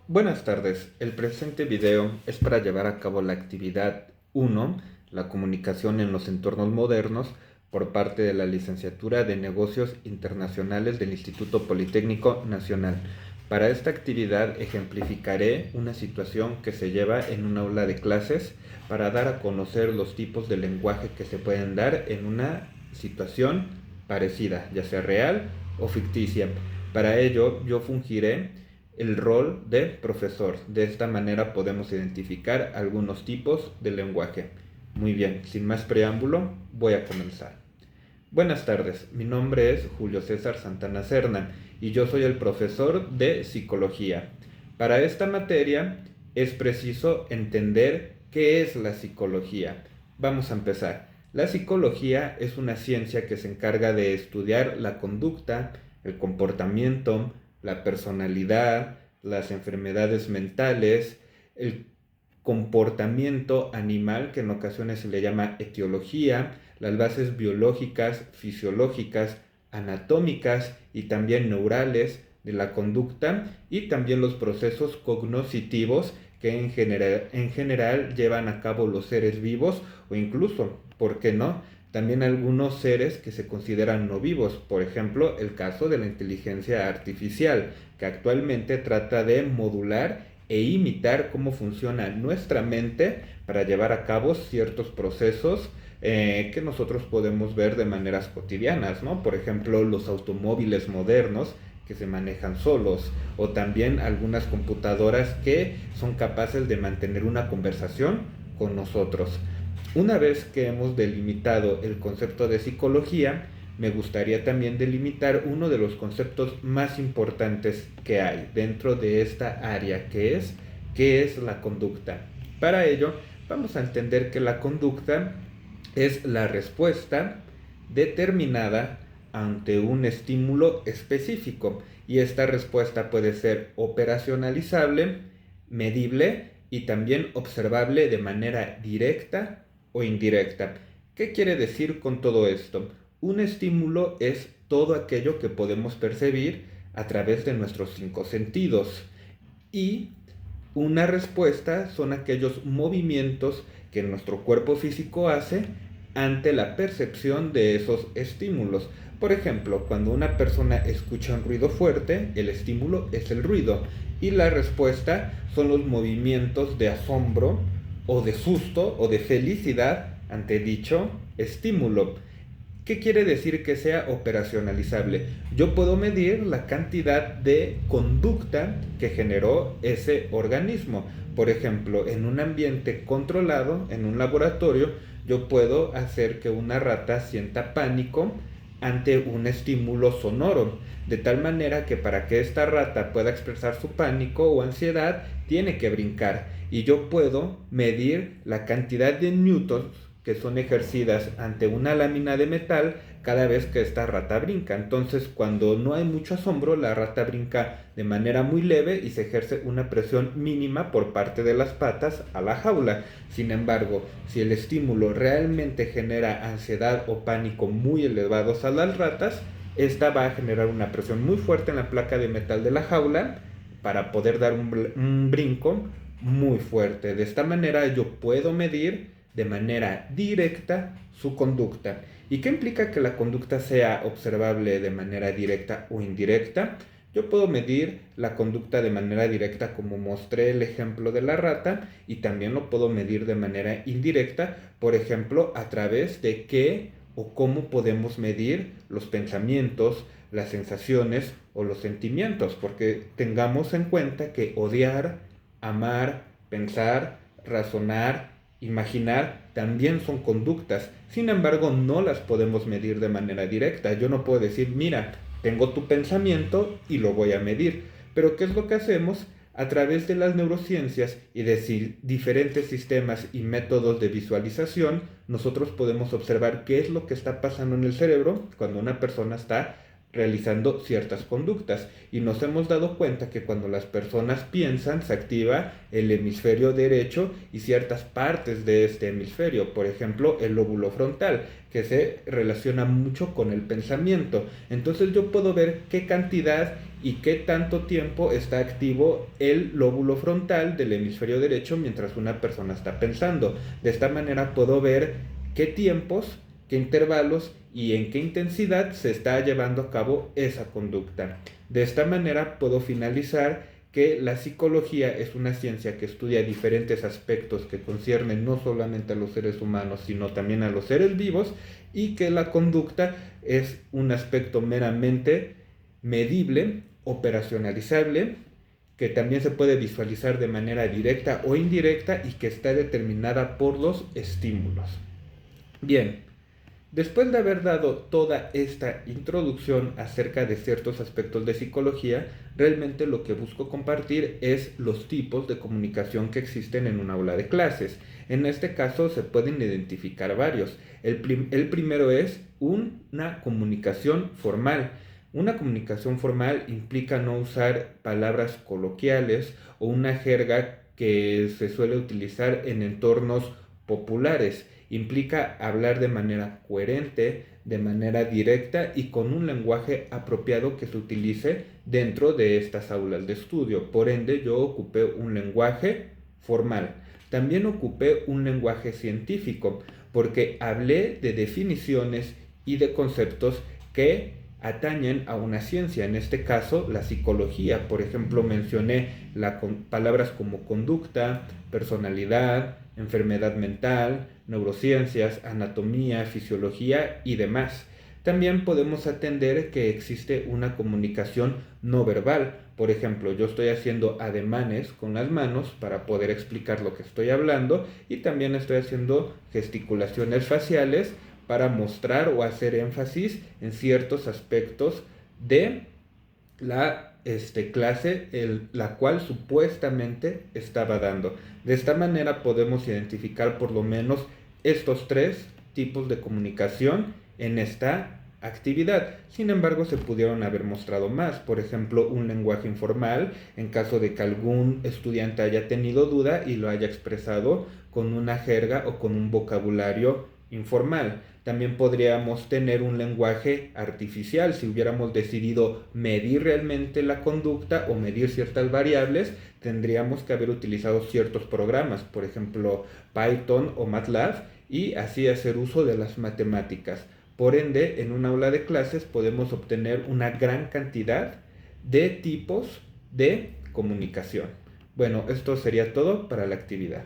Buenas tardes. El presente video es para llevar a cabo la actividad 1, la comunicación en los entornos modernos, por parte de la Licenciatura de Negocios Internacionales del Instituto Politécnico Nacional. Para esta actividad ejemplificaré una situación que se lleva en un aula de clases para dar a conocer los tipos de lenguaje que se pueden dar en una situación parecida, ya sea real o ficticia. Para ello, yo fungiré el rol de profesor. De esta manera podemos identificar algunos tipos de lenguaje. Muy bien, sin más preámbulo, voy a comenzar. Buenas tardes, mi nombre es Julio César Santana Serna y yo soy el profesor de psicología. Para esta materia es preciso entender qué es la psicología. Vamos a empezar. La psicología es una ciencia que se encarga de estudiar la conducta, el comportamiento, la personalidad, las enfermedades mentales, el comportamiento animal, que en ocasiones se le llama etiología, las bases biológicas, fisiológicas, anatómicas y también neurales de la conducta, y también los procesos cognitivos que en general llevan a cabo los seres vivos, o incluso, ¿por qué no?, también algunos seres que se consideran no vivos. Por ejemplo, el caso de la inteligencia artificial, que actualmente trata de modular e imitar cómo funciona nuestra mente para llevar a cabo ciertos procesos que nosotros podemos ver de maneras cotidianas, ¿no? Por ejemplo, los automóviles modernos que se manejan solos, o también algunas computadoras que son capaces de mantener una conversación con nosotros. Una vez que hemos delimitado el concepto de psicología, me gustaría también delimitar uno de los conceptos más importantes que hay dentro de esta área, que es qué es la conducta. Para ello, vamos a entender que la conducta es la respuesta determinada ante un estímulo específico, y esta respuesta puede ser operacionalizable, medible y también observable de manera directa o indirecta. ¿Qué quiere decir con todo esto? Un estímulo es todo aquello que podemos percibir a través de nuestros cinco sentidos, y una respuesta son aquellos movimientos que nuestro cuerpo físico hace ante la percepción de esos estímulos. Por ejemplo, cuando una persona escucha un ruido fuerte, el estímulo es el ruido y la respuesta son los movimientos de asombro o de susto o de felicidad ante dicho estímulo. ¿Qué quiere decir que sea operacionalizable? Yo puedo medir la cantidad de conducta que generó ese organismo. Por ejemplo, en un ambiente controlado, en un laboratorio, yo puedo hacer que una rata sienta pánico ante un estímulo sonoro, de tal manera que para que esta rata pueda expresar su pánico o ansiedad, tiene que brincar. Y yo puedo medir la cantidad de newtons que son ejercidas ante una lámina de metal cada vez que esta rata brinca. Entonces, cuando no hay mucho asombro, la rata brinca de manera muy leve y se ejerce una presión mínima por parte de las patas a la jaula. Sin embargo, si el estímulo realmente genera ansiedad o pánico muy elevados a las ratas, esta va a generar una presión muy fuerte en la placa de metal de la jaula para poder dar un brinco muy fuerte. De esta manera yo puedo medir de manera directa su conducta. ¿Y qué implica que la conducta sea observable de manera directa o indirecta? Yo puedo medir la conducta de manera directa, como mostré el ejemplo de la rata, y también lo puedo medir de manera indirecta, por ejemplo, a través de qué o cómo podemos medir los pensamientos, las sensaciones o los sentimientos, porque tengamos en cuenta que odiar, amar, pensar, razonar, imaginar también son conductas. Sin embargo, no las podemos medir de manera directa. Yo no puedo decir, mira, tengo tu pensamiento y lo voy a medir. Pero ¿qué es lo que hacemos? A través de las neurociencias y de diferentes sistemas y métodos de visualización, nosotros podemos observar qué es lo que está pasando en el cerebro cuando una persona está realizando ciertas conductas, y nos hemos dado cuenta que cuando las personas piensan se activa el hemisferio derecho y ciertas partes de este hemisferio, por ejemplo el lóbulo frontal, que se relaciona mucho con el pensamiento. Entonces yo puedo ver qué cantidad y qué tanto tiempo está activo el lóbulo frontal del hemisferio derecho mientras una persona está pensando. De esta manera puedo ver qué tiempos, qué intervalos y en qué intensidad se está llevando a cabo esa conducta. De esta manera puedo finalizar que la psicología es una ciencia que estudia diferentes aspectos que conciernen no solamente a los seres humanos, sino también a los seres vivos, y que la conducta es un aspecto meramente medible, operacionalizable, que también se puede visualizar de manera directa o indirecta y que está determinada por los estímulos. Bien, después de haber dado toda esta introducción acerca de ciertos aspectos de psicología, realmente lo que busco compartir es los tipos de comunicación que existen en un aula de clases. En este caso se pueden identificar varios. El primero es una comunicación formal. Una comunicación formal implica no usar palabras coloquiales o una jerga que se suele utilizar en entornos populares. Implica hablar de manera coherente, de manera directa y con un lenguaje apropiado que se utilice dentro de estas aulas de estudio. Por ende, yo ocupé un lenguaje formal. También ocupé un lenguaje científico porque hablé de definiciones y de conceptos que atañen a una ciencia, en este caso la psicología. Por ejemplo, mencioné palabras como conducta, personalidad, enfermedad mental, neurociencias, anatomía, fisiología y demás. También podemos atender que existe una comunicación no verbal. Por ejemplo, yo estoy haciendo ademanes con las manos para poder explicar lo que estoy hablando y también estoy haciendo gesticulaciones faciales para mostrar o hacer énfasis en ciertos aspectos de la clase la cual supuestamente estaba dando. De esta manera podemos identificar por lo menos estos tres tipos de comunicación en esta actividad. Sin embargo, se pudieron haber mostrado más. Por ejemplo, un lenguaje informal, en caso de que algún estudiante haya tenido duda y lo haya expresado con una jerga o con un vocabulario informal. También podríamos tener un lenguaje artificial si hubiéramos decidido medir realmente la conducta o medir ciertas variables. Tendríamos que haber utilizado ciertos programas, por ejemplo Python o MATLAB, y así hacer uso de las matemáticas. Por ende, en un aula de clases podemos obtener una gran cantidad de tipos de comunicación. Bueno, esto sería todo para la actividad.